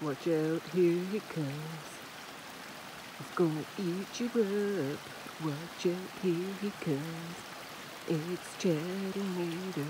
Watch out, here he comes. He's gonna eat you up. Watch out, here he comes. It's Chattanooga.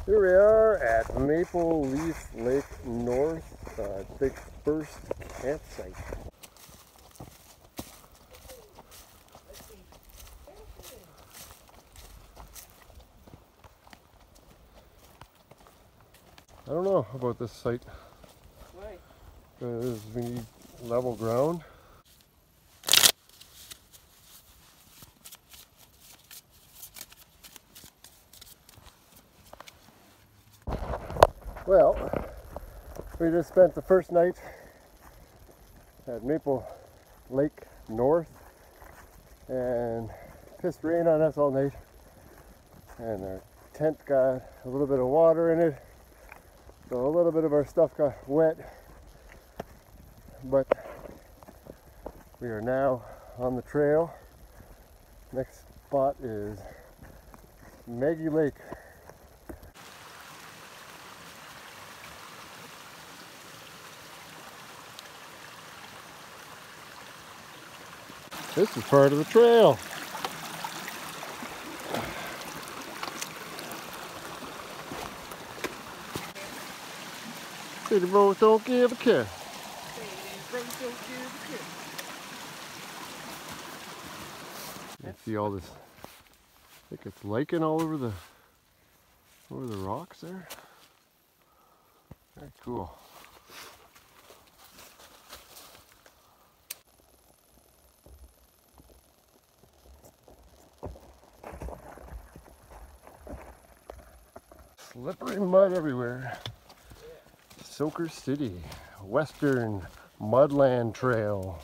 Here we are at Maple Leaf Lake North, I think first campsite. I don't know about this site. Why? Because we need level ground. Well, we just spent the first night at Maple Lake North and pissed rain on us all night, and our tent got a little bit of water in it, so a little bit of our stuff got wet, but we are now on the trail. Next spot is Maggie Lake. This is part of the trail. City roads don't give a care. You see all this, I think it's lichen all over the rocks there. Very cool. Slippery mud everywhere. Soaker City, Western Mudland Trail.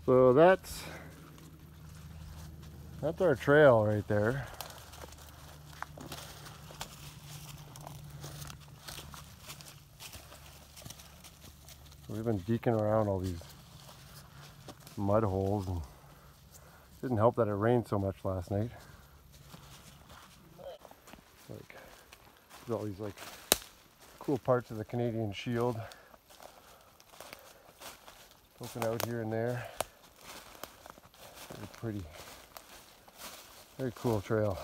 So that's our trail right there. We've been deking around all these mud holes, and it didn't help that it rained so much last night. Like, there's all these like cool parts of the Canadian Shield poking out here and there. Very pretty, very cool trail.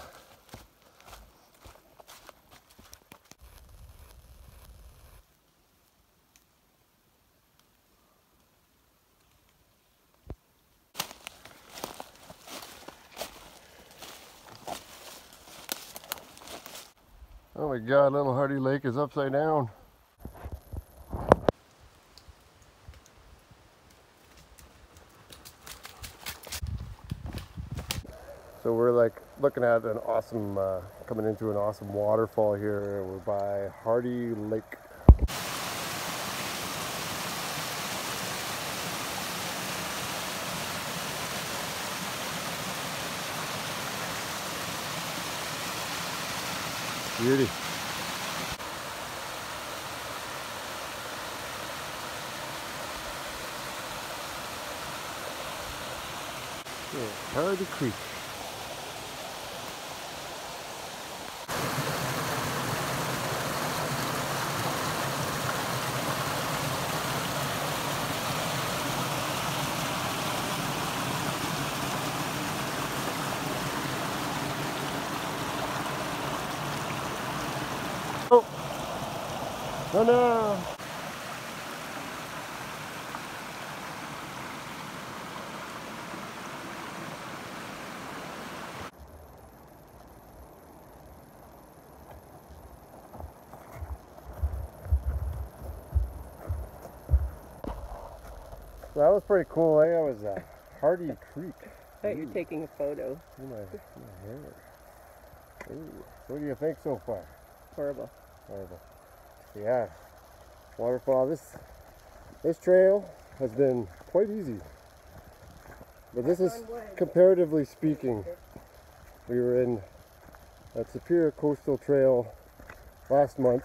Oh my God, Little Hardy Lake is upside down. So we're like looking at an awesome, coming into an awesome waterfall here. We're by Hardy Lake. Beauty. Yeah, Hardy Creek. Oh no! So that was pretty cool, eh? That was Hardy Creek. I thought you were taking a photo. My hair. Ooh. What do you think so far? Horrible. Horrible. Yeah. Waterfall. This trail has been quite easy. But this is, comparatively speaking, we were in that Superior Coastal Trail last month,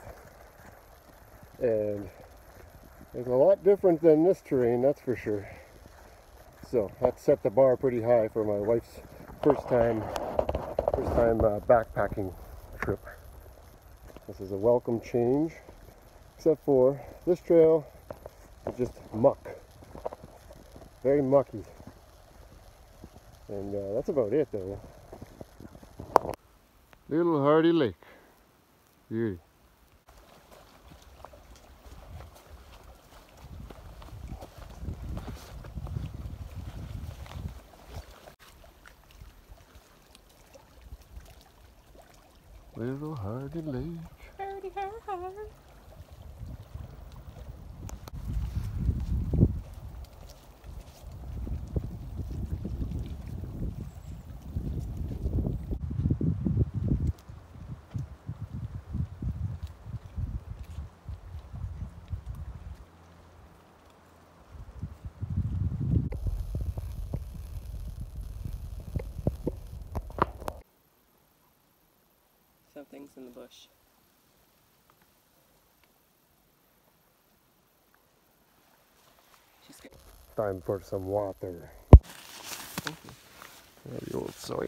and it's a lot different than this terrain, that's for sure. So that set the bar pretty high for my wife's first time backpacking trip. This is a welcome change, except for this trail is just muck, very mucky, and that's about it though. Little Hardy Lake, beauty. Little Hardy Lake. Hardy, hardy. Something's in the bush. She's good. Time for some water. The old Sawyer.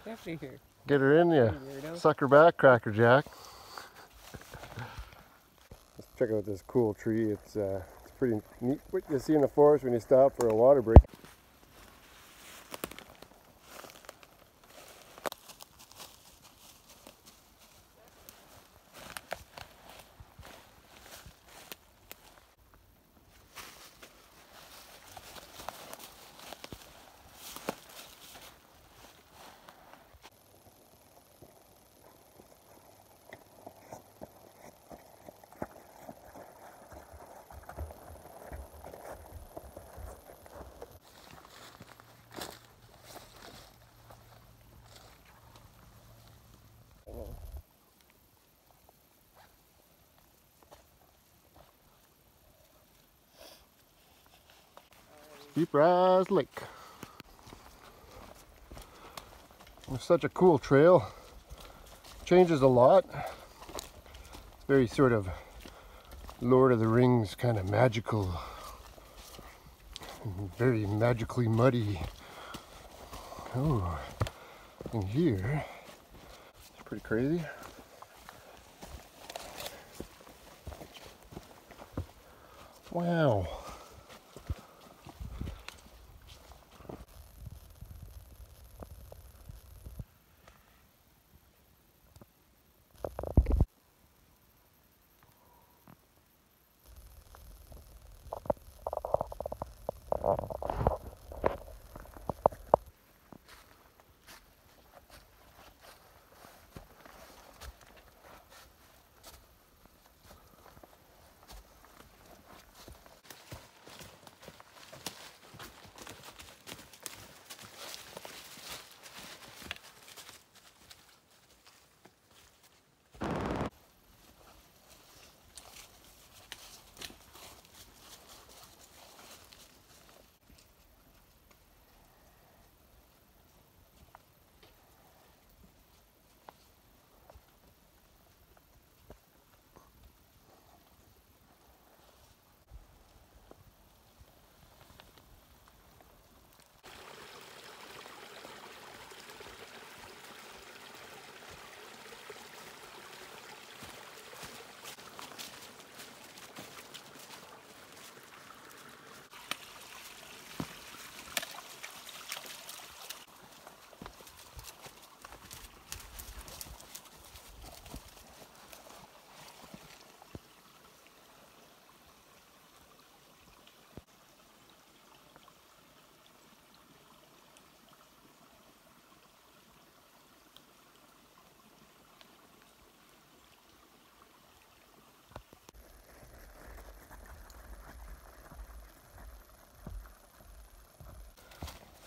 Get out of here. Get her in, you Weirdo. sucker back, Cracker Jack. Let's check out this cool tree. It's pretty neat what you see in the forest when you stop for a water break. Deep Rise Lake. It's such a cool trail. Changes a lot. It's very sort of Lord of the Rings kind of magical. And very magically muddy. Oh, in here, it's pretty crazy. Wow.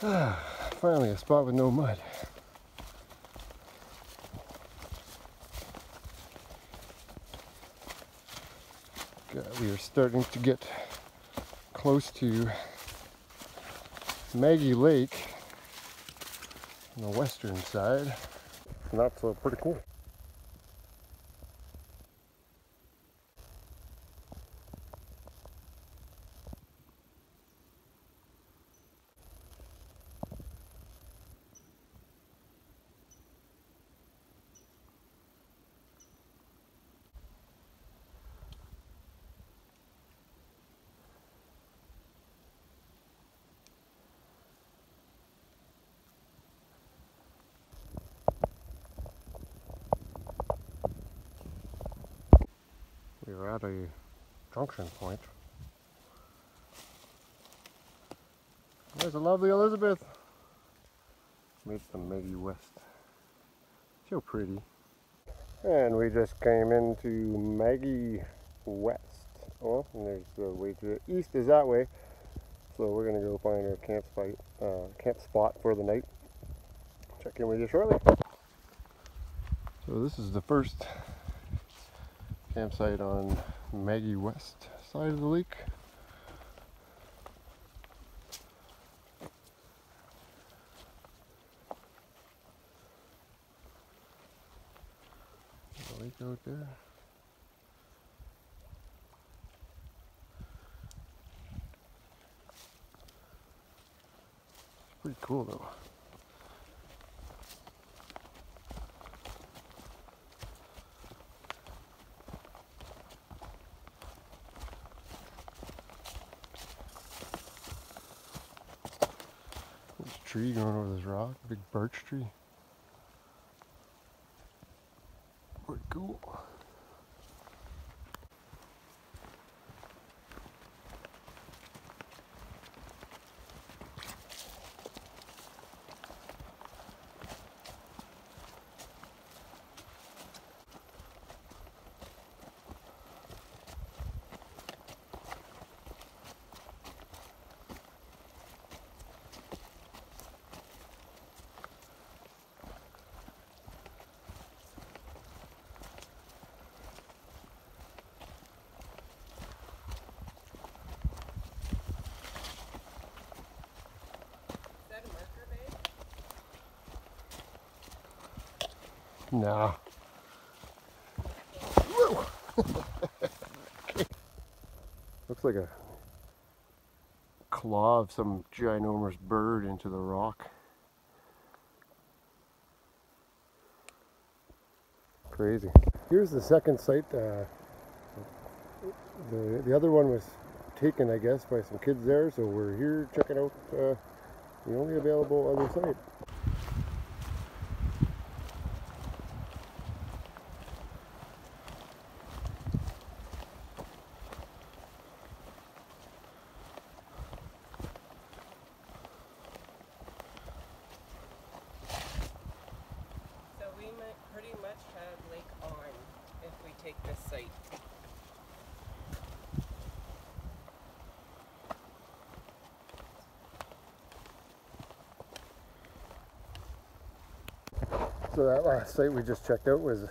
Finally a spot with no mud. We are starting to get close to Maggie Lake on the western side, and that's pretty cool. We're at a junction point. There's a lovely Elizabeth. Meet the Maggie West. So pretty. And we just came into Maggie West. Oh, and there's the way to the east is that way. So we're gonna go find our camp spot for the night. Check in with you shortly. So this is the first campsite on Maggie West side of the lake. The lake out there. It's pretty cool though. There's a tree going over this rock, a big birch tree. Pretty cool. Nah. Whoa. Okay. Looks like a claw of some ginormous bird into the rock. Crazy. Here's the second site. The other one was taken, I guess, by some kids there, so we're here checking out the only available other site. Pretty much have lake on if we take this site. So that last site we just checked out was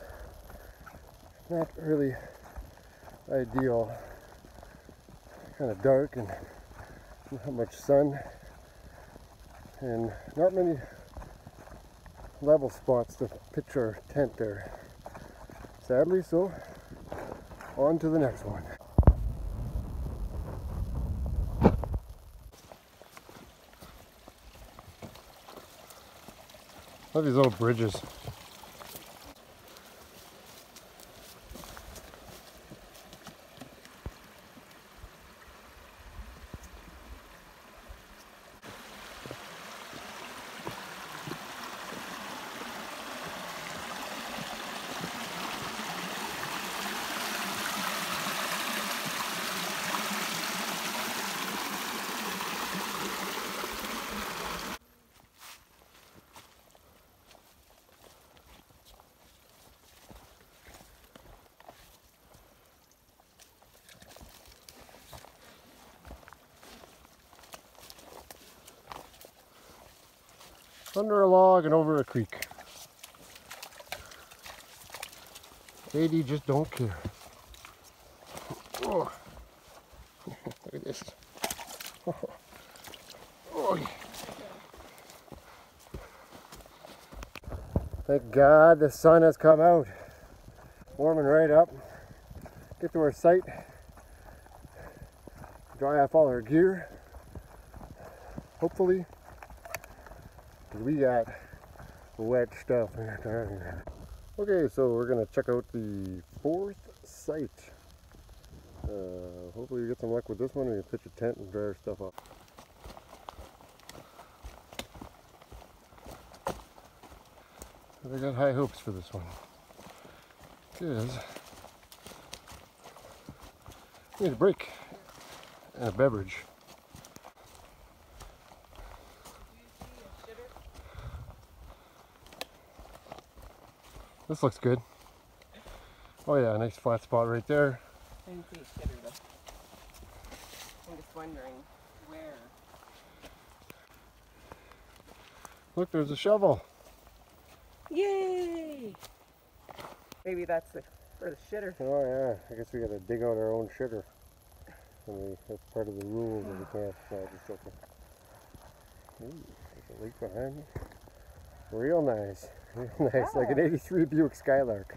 not really ideal. Kind of dark and not much sun, and not many level spots to pitch our tent there. Sadly, so on to the next one. Love these little bridges. Under a log and over a creek. Katie just don't care. Oh. Look at this. Oh. Oh. Thank God the sun has come out. Warming right up. Get to our site. Dry off all our gear. Hopefully. We got wet stuff. Okay, so we're gonna check out the 4th site. Hopefully we get some luck with this one and we can pitch a tent and dry our stuff up. I got high hopes for this one. Because I need a break and a beverage. This looks good. Oh yeah, nice flat spot right there. I didn't see a shitter though. I'm just wondering where. Look, there's a shovel. Yay! Maybe that's for the shitter. Oh yeah, I guess we gotta dig out our own shitter. That's part of the rules of the camp. No, just joking. Ooh, there's a lake behind me. Real nice. Real nice, like an 83 Buick Skylark.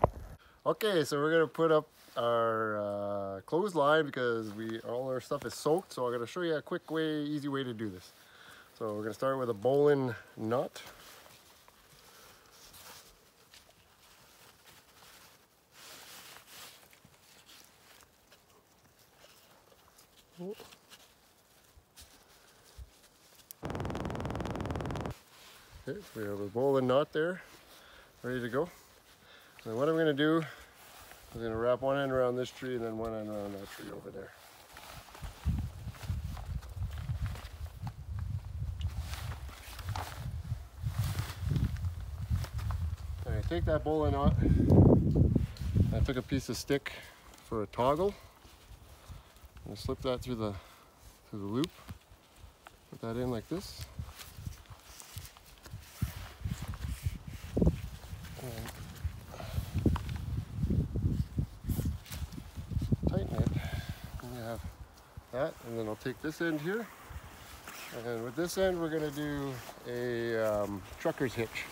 Okay, so we're gonna put up our clothesline because all our stuff is soaked. So I'm gonna show you a quick way, easy way to do this. So we're gonna start with a bowline knot. Okay, we have a bowline knot there, ready to go. And what I'm going to do, I'm going to wrap one end around this tree and then one end around that tree over there. And I take that bowline knot, I took a piece of stick for a toggle, and I slip that through the loop, put that in like this. Tighten it, and you have that, and then I'll take this end here, and with this end we're going to do a trucker's hitch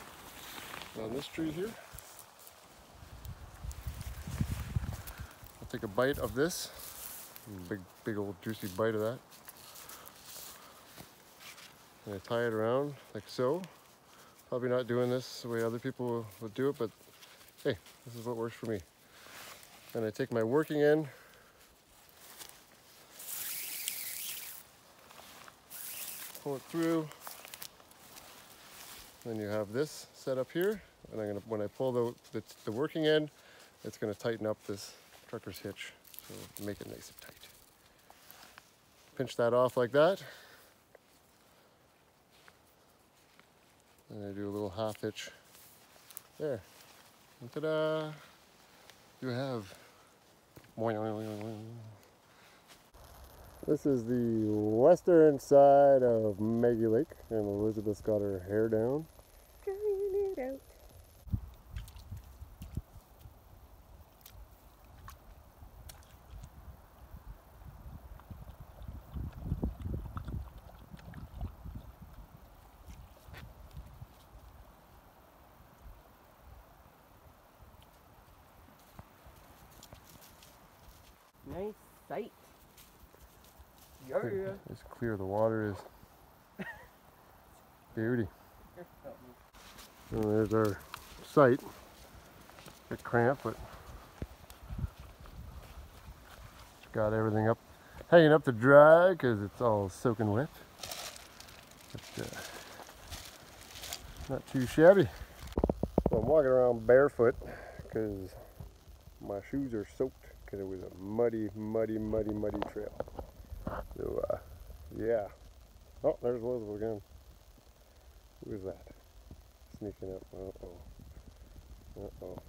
on this tree here. I'll take a bite of this, big old juicy bite of that, and I tie it around like so. Probably not doing this the way other people would do it, but hey, this is what works for me. And I take my working end, pull it through, then you have this set up here, and when I pull the working end, it's going to tighten up this trucker's hitch, so make it nice and tight. Pinch that off like that, and I do a little half hitch there, and ta-da! You have. This is the western side of Maggie Lake, and Elizabeth's got her hair down. Drying it out. Nice sight. Yeah. It's clear, the water is beauty. And there's our site. Bit cramped, but got everything up, hanging up to dry because it's all soaking wet. But, not too shabby. So I'm walking around barefoot because my shoes are soaked because it was a muddy trail. So yeah. Oh, there's Elizabeth again. Who is that? Sneaking up. Uh-oh.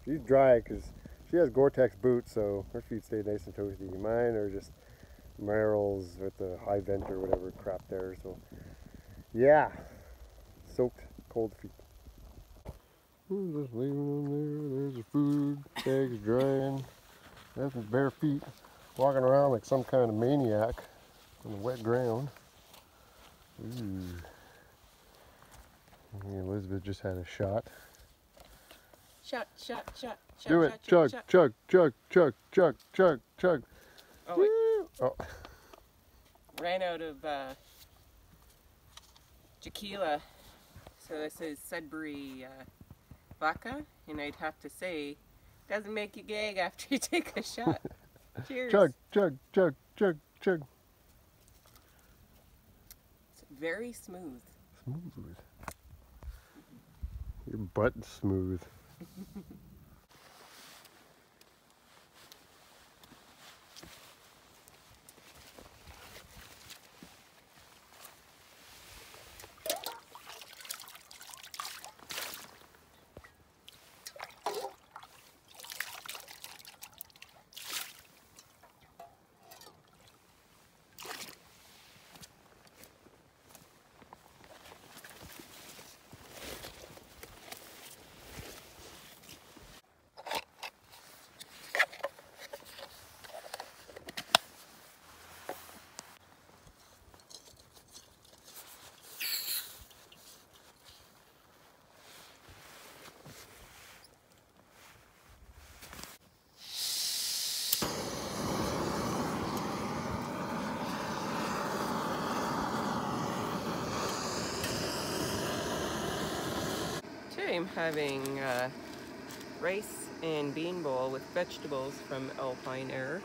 She's dry because she has Gore-Tex boots, so her feet stay nice and toasty. Mine are just Merrell's with the high vent or whatever crap there. So yeah, soaked, cold feet. Just leaving them there. There's the food, bags drying. That's my bare feet, walking around like some kind of maniac on the wet ground. Ooh. Elizabeth just had a shot. Shot, shot, shot, shot. Do it. Shot, Chug, shot. chug, chug, chug, chug, chug, chug. Oh, wait. Oh. Ran out of tequila. So this is Sudbury vodka, and I'd have to say, doesn't make you gag after you take a shot. Cheers. Chug, chug, chug, chug, chug. It's very smooth. Smooth. Your butt's smooth. Today I'm having rice and bean bowl with vegetables from Alpine Air.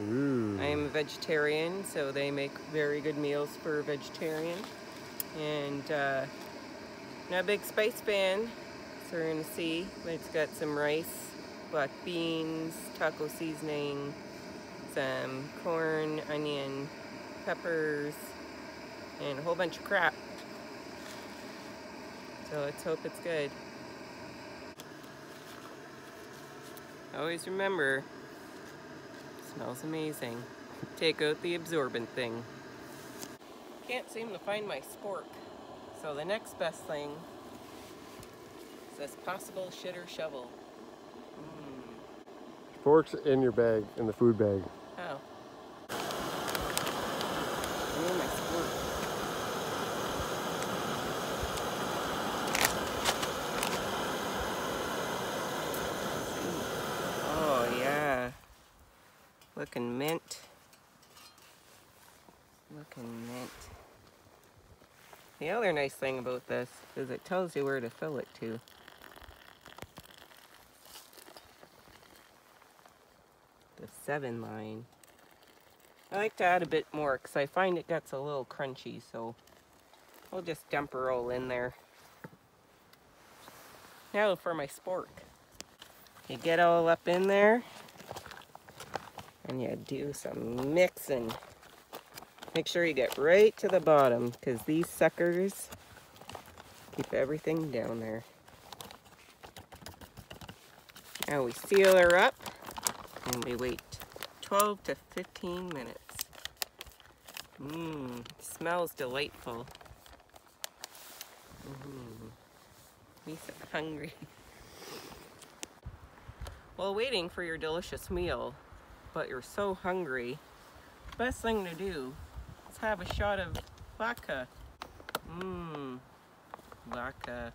Ooh. I am a vegetarian, so they make very good meals for a vegetarian. And not a big spice fan, so we're gonna see. But it's got some rice, black beans, taco seasoning, some corn, onion, peppers, and a whole bunch of crap. So let's hope it's good. Always remember, it smells amazing. Take out the absorbent thing. Can't seem to find my spork. So the next best thing is this possible shitter shovel. Forks in your bag, in the food bag. Oh. I need my spork. Oh yeah. Looking mint. Looking mint. The other nice thing about this is it tells you where to fill it to. The 7 line. I like to add a bit more because I find it gets a little crunchy, so I'll just dump her all in there. Now for my spork. You get all up in there and you do some mixing. Make sure you get right to the bottom because these suckers keep everything down there. Now we seal her up and we wait 12 to 15 minutes. Smells delightful. Makes me hungry. While waiting for your delicious meal, but you're so hungry, best thing to do is have a shot of vodka. Vodka.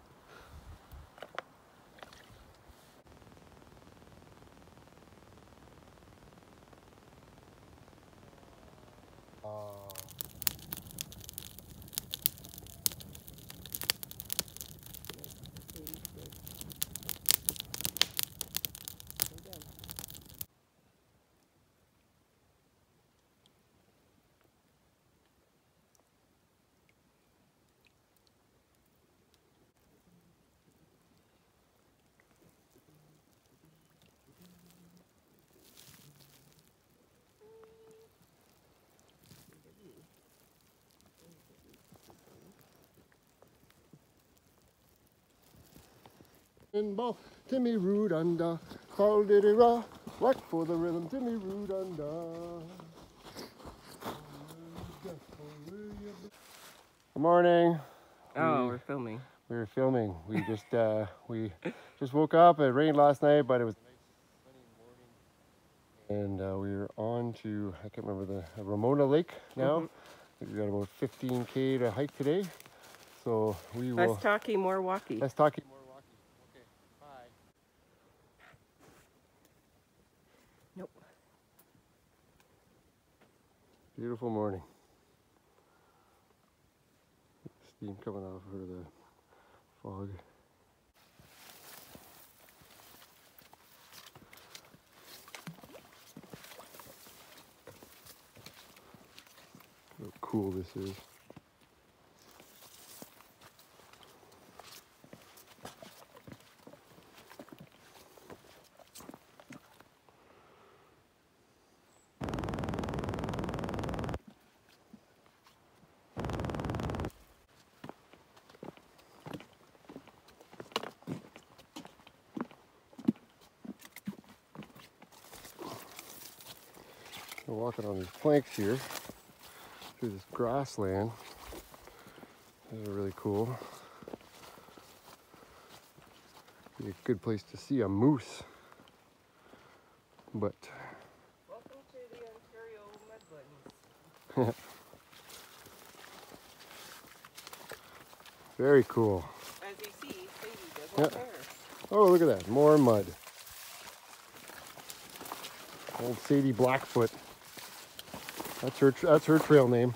Ball, Timmy Roodunda, call diddy raw, work for the rhythm, Timmy Roodunda. Good morning. Oh, we're filming. We were filming. We just woke up. It rained last night, but it was a nice sunny morning. And we were on to, I can't remember, the Ramona Lake now. I think we got about 15K to hike today. So we will. Less talky, more walkie. Less talky, more walkie. Okay, bye. Nope. Beautiful morning. Steam coming off of the fog. How cool this is. We're walking on these planks here through this grassland. These are really cool. Be a good place to see a moose. But Welcome to the Ontario Mudlands. very cool. As you see, Sadie doesn't care. Oh, look at that. More mud. Old Sadie Blackfoot. That's her trail name.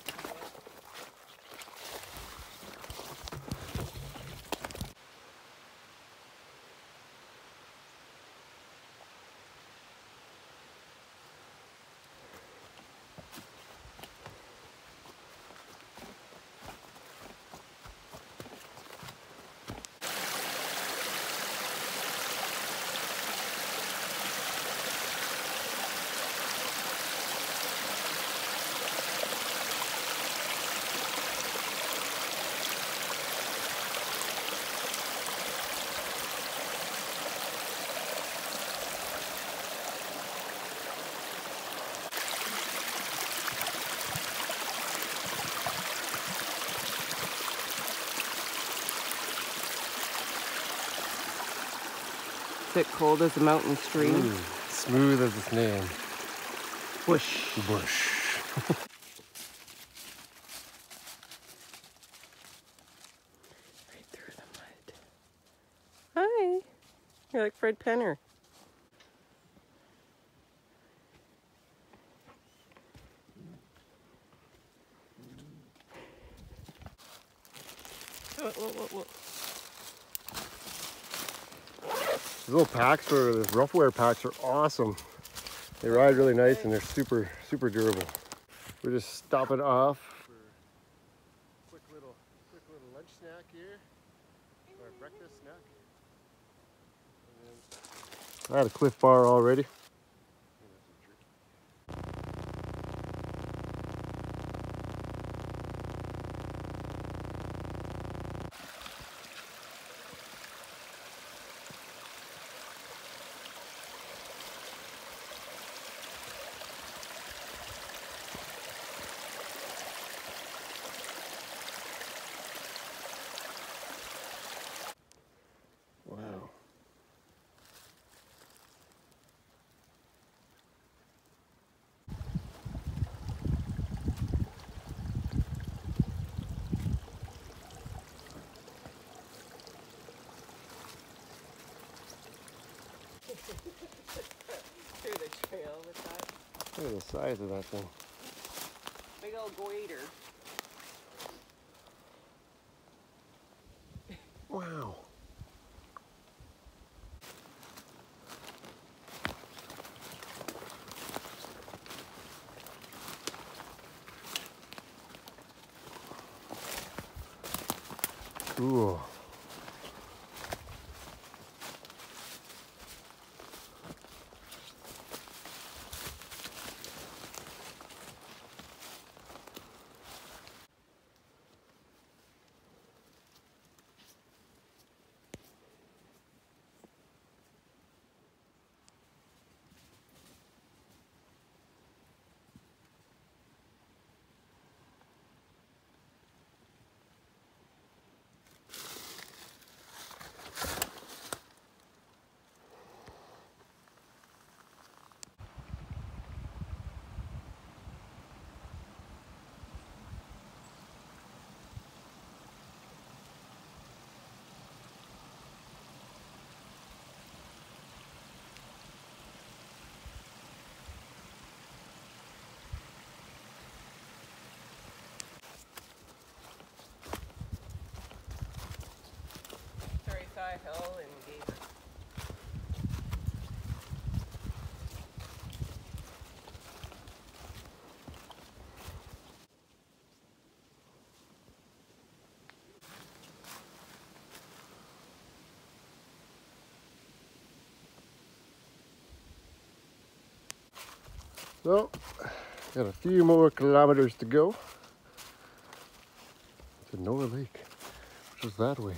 Is it cold as a mountain stream? Smooth as its name. Bush. Bush. Right through the mud. Hi. You're like Fred Penner. Whoa. These little packs for these rough wear packs are awesome. They ride really nice and they're super durable. We're just stopping off for a quick little lunch snack here, or breakfast snack. And I had a Cliff Bar already. Wow. Through the trail with that Look at the size of that thing. big old goiter. Wow. Cool. by hell and gave us. So, got a few more kilometers to go to Noah Lake, which is that way.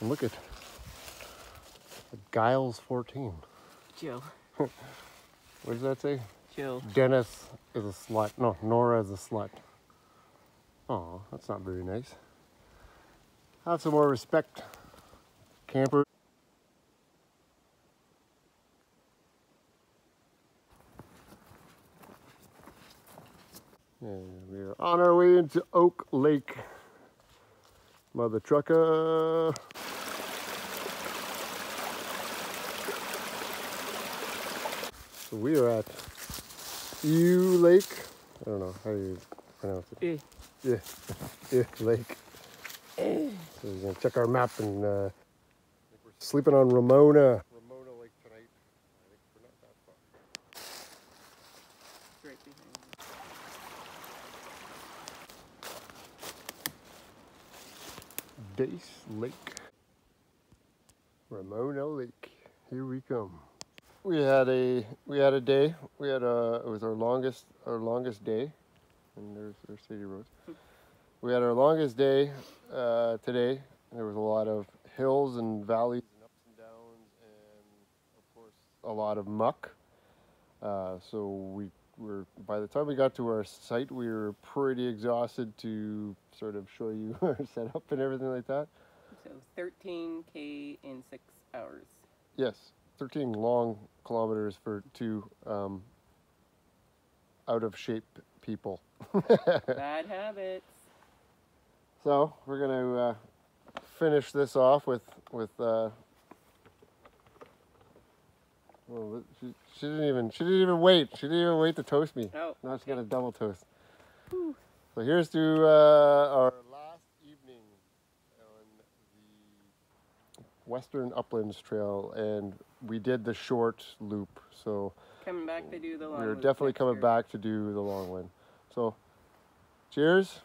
And look at Giles 14. Jill. What does that say? Jill. Dennis is a slut. No, Nora is a slut. Oh, that's not very nice. Have some more respect, camper. And we are on our way into Oak Lake. Mother trucker. So we are at Ewe Lake. I don't know how you pronounce it. Yeah, Lake. So we're gonna check our map and we're sleeping on Ramona. Ramona Lake tonight. I think we're not that far. Right behind you. Dace Lake. Ramona Lake. Here we come. We had a day. It was our longest day. And there's our city roads. We had our longest day today. There was a lot of hills and valleys and ups and downs, and of course a lot of muck. So by the time we got to our site, we were pretty exhausted to sort of show you our setup and everything like that. So 13K in 6 hours. Yes, 13 long kilometers for two out of shape people. Bad habits. So we're gonna finish this off with well, she didn't even wait. She didn't even wait to toast me. Oh, now she's got a double toast. Whew. So here's to our last evening on the Western Uplands Trail, and we did the short loop. So Coming back to do the long we're loop definitely next coming year. back to do the long one. So cheers.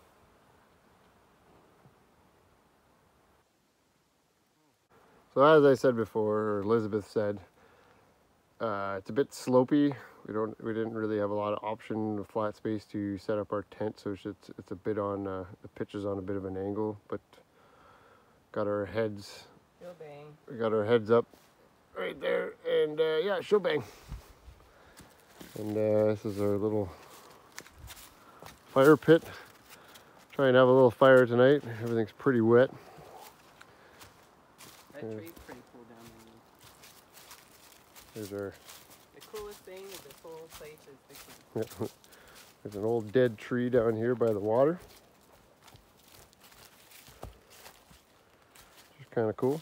So as I said before, or Elizabeth said, it's a bit slopey. We didn't really have a lot of option of flat space to set up our tent, so it's a bit on the pitch is on a bit of an angle, but got our heads. Bang. We got our heads up right there, and yeah, showbang. And this is our little fire pit. Try and have a little fire tonight. Everything's pretty wet. That tree's pretty cool down there. There's our. The coolest thing of this whole place is the tree. There's an old dead tree down here by the water. Which is kind of cool.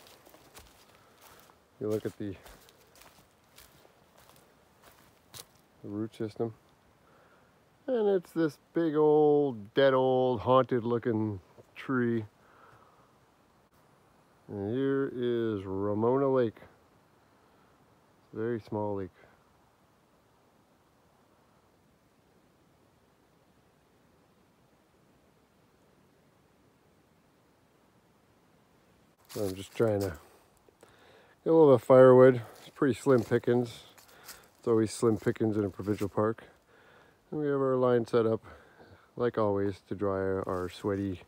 You look at the root system. And it's this big old, dead old, haunted looking tree. And here is Ramona Lake. It's a very small lake. So I'm just trying to get a little bit of firewood. It's pretty slim pickings. It's always slim pickings in a provincial park. And we have our line set up, like always, to dry our sweaty,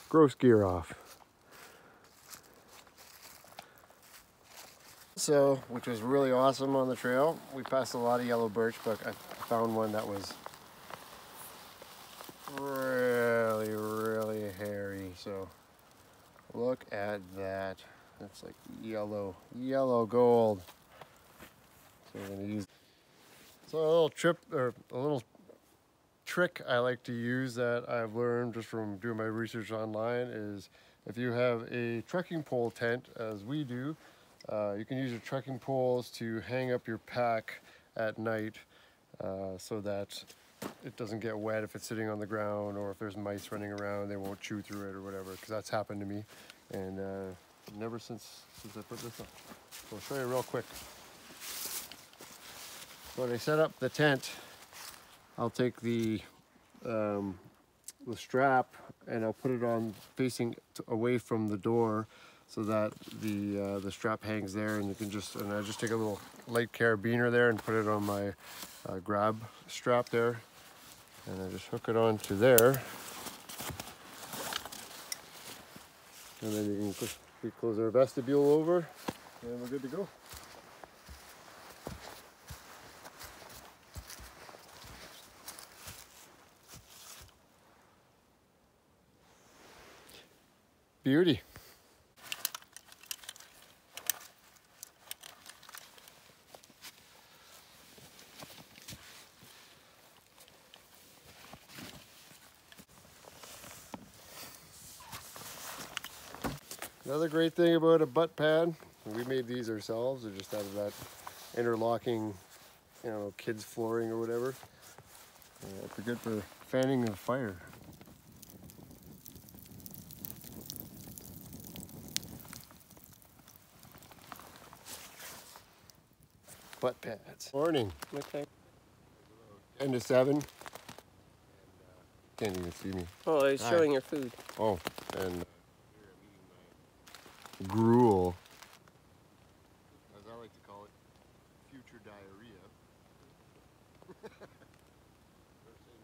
gross gear off. So, which was really awesome on the trail. We passed a lot of yellow birch, but I found one that was really, really hairy. So, look at that. That's like yellow gold. So we're gonna use. So a little trick I like to use that I've learned just from doing my research online is if you have a trekking pole tent, as we do, you can use your trekking poles to hang up your pack at night so that it doesn't get wet if it's sitting on the ground, or if there's mice running around, they won't chew through it or whatever, because that's happened to me. And never since I put this up. So I'll show you real quick. When I set up the tent, I'll take the strap and I'll put it on facing away from the door so that the strap hangs there, and I just take a little light carabiner there and put it on my grab strap there, and I just hook it onto there, and then you can we close our vestibule over and we're good to go. Beauty. Another great thing about a butt pad, we made these ourselves. They're just out of that interlocking, you know, kids flooring or whatever. It's good for fanning the fire. Butt pads. Morning. Okay. 10 to 7. Can't even see me. Oh, I was showing your food. Oh, and gruel, as I like to call it, future diarrhea.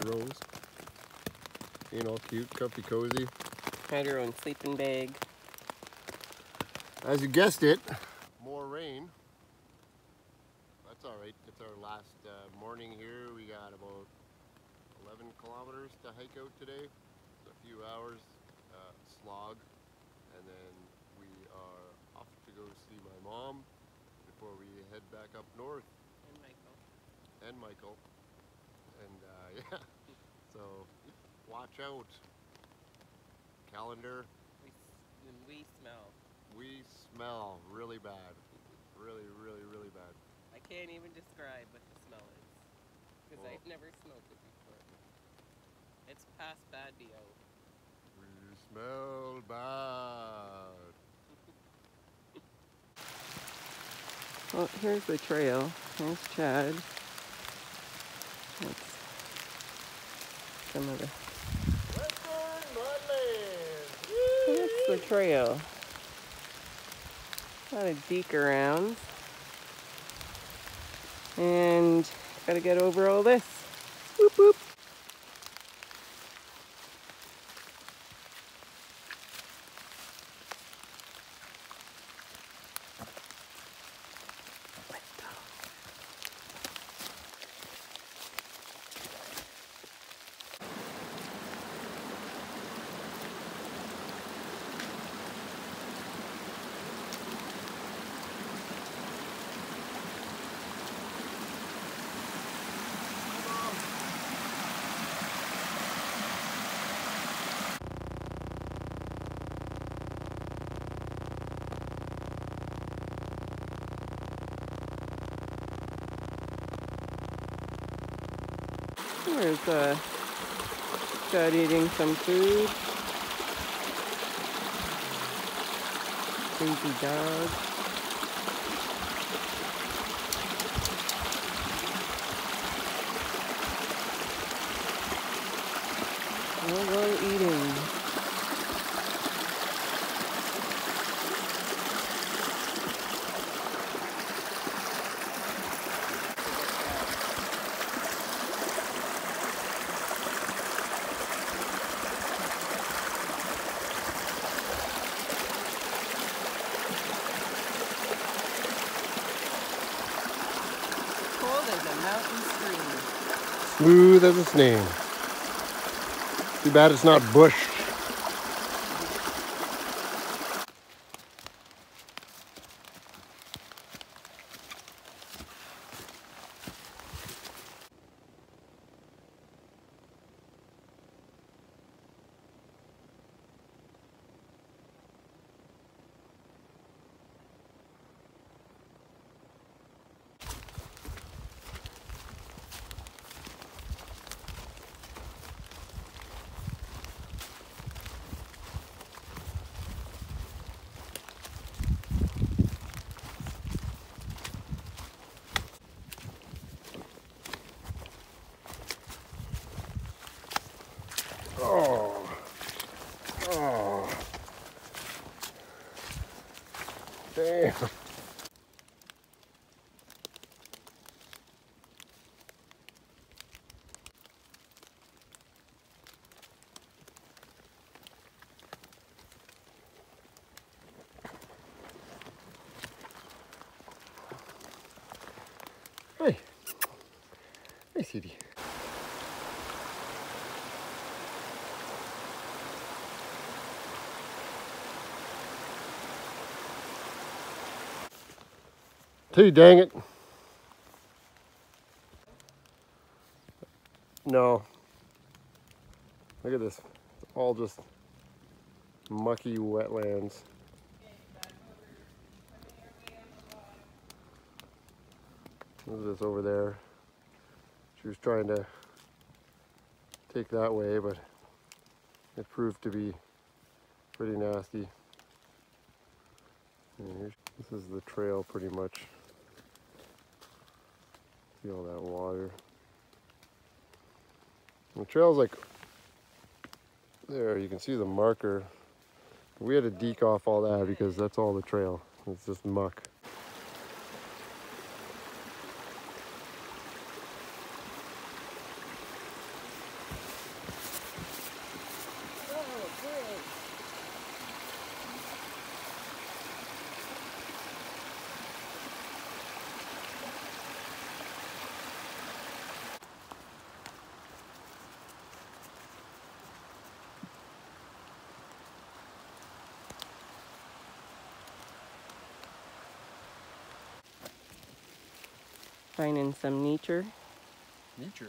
Rose, being all cute, comfy, cozy. Had your own sleeping bag. As you guessed it, more rain. That's all right. It's our last morning here. We got about 11 kilometers to hike out today. It's a few hours slog, and then we are off to go see my mom before we head back up north. And Michael. And yeah, so watch out. Calendar. We smell. We smell really bad. Really, really, really bad. I can't even describe what the smell is, because I've never smelled it before. It's past bad BO. We smell bad. Well, here's the trail. Here's Chad. That's some of the... Western Mudlands! That's the trail. Got a deke around. And gotta get over all this. Whoop whoop. There's Chad eating some food. Crazy dog. We'll go eating. As a mountain stream. Smooth as its name. Too bad it's not bush. Damn. Hey. Hey, Sadie. Hey, dang it. No. Look at this. It's all just mucky wetlands. Look at this over there. She was trying to take that way, but it proved to be pretty nasty. This is the trail pretty much. See all that water. And the trail's like there, you can see the marker. We had to deke off all that because that's all the trail. It's just muck. Finding some nature. Nature.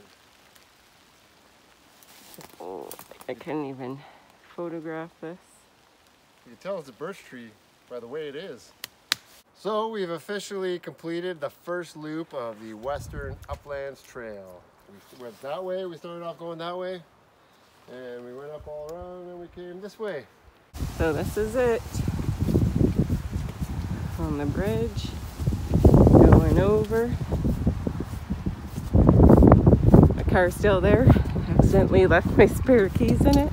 Oh, I couldn't even photograph this. You can tell it's a birch tree by the way it is. So we've officially completed the first loop of the Western Uplands Trail. We went that way, we started off going that way, and we went up all around and we came this way. So this is it. On the bridge, going over. My car's still there. Accidentally left my spare keys in it.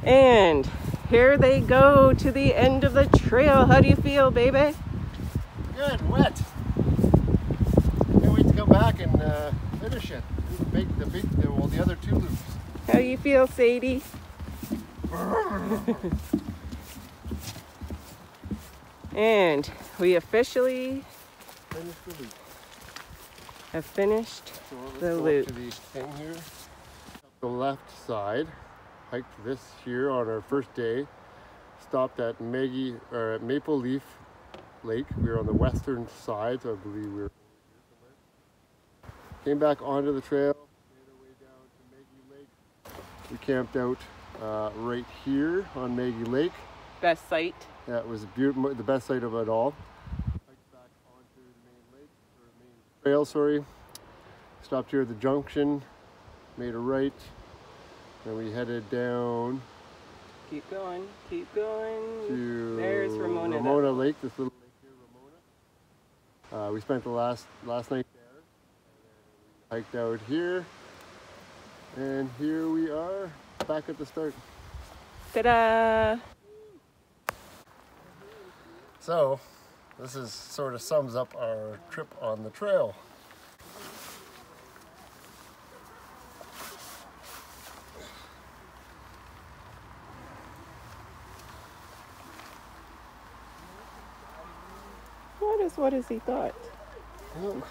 And here they go to the end of the trail. How do you feel, baby? Good, wet. Can't wait to come back and finish it. The other two loops. How you feel, Sadie? And we officially have finished the loop. To the thing here. The left side, hiked this here on our first day. Stopped at Maple Leaf Lake. We were on the western side, so I believe we were over here somewhere. Came back onto the trail, made our way down to Maggie Lake. We camped out right here on Maggie Lake. Best site. That was beautiful, the best site of it all. Hiked back onto the main lake, or main trail, sorry. Stopped here at the junction, made a right, and we headed down. Keep going, keep going. To There's Ramona. Ramona Lake, this little lake here, Ramona. We spent the last night there, and then we hiked out here, and here we are, back at the start. Ta-da! So, this is sort of sums up our trip on the trail. What is he thought? Well,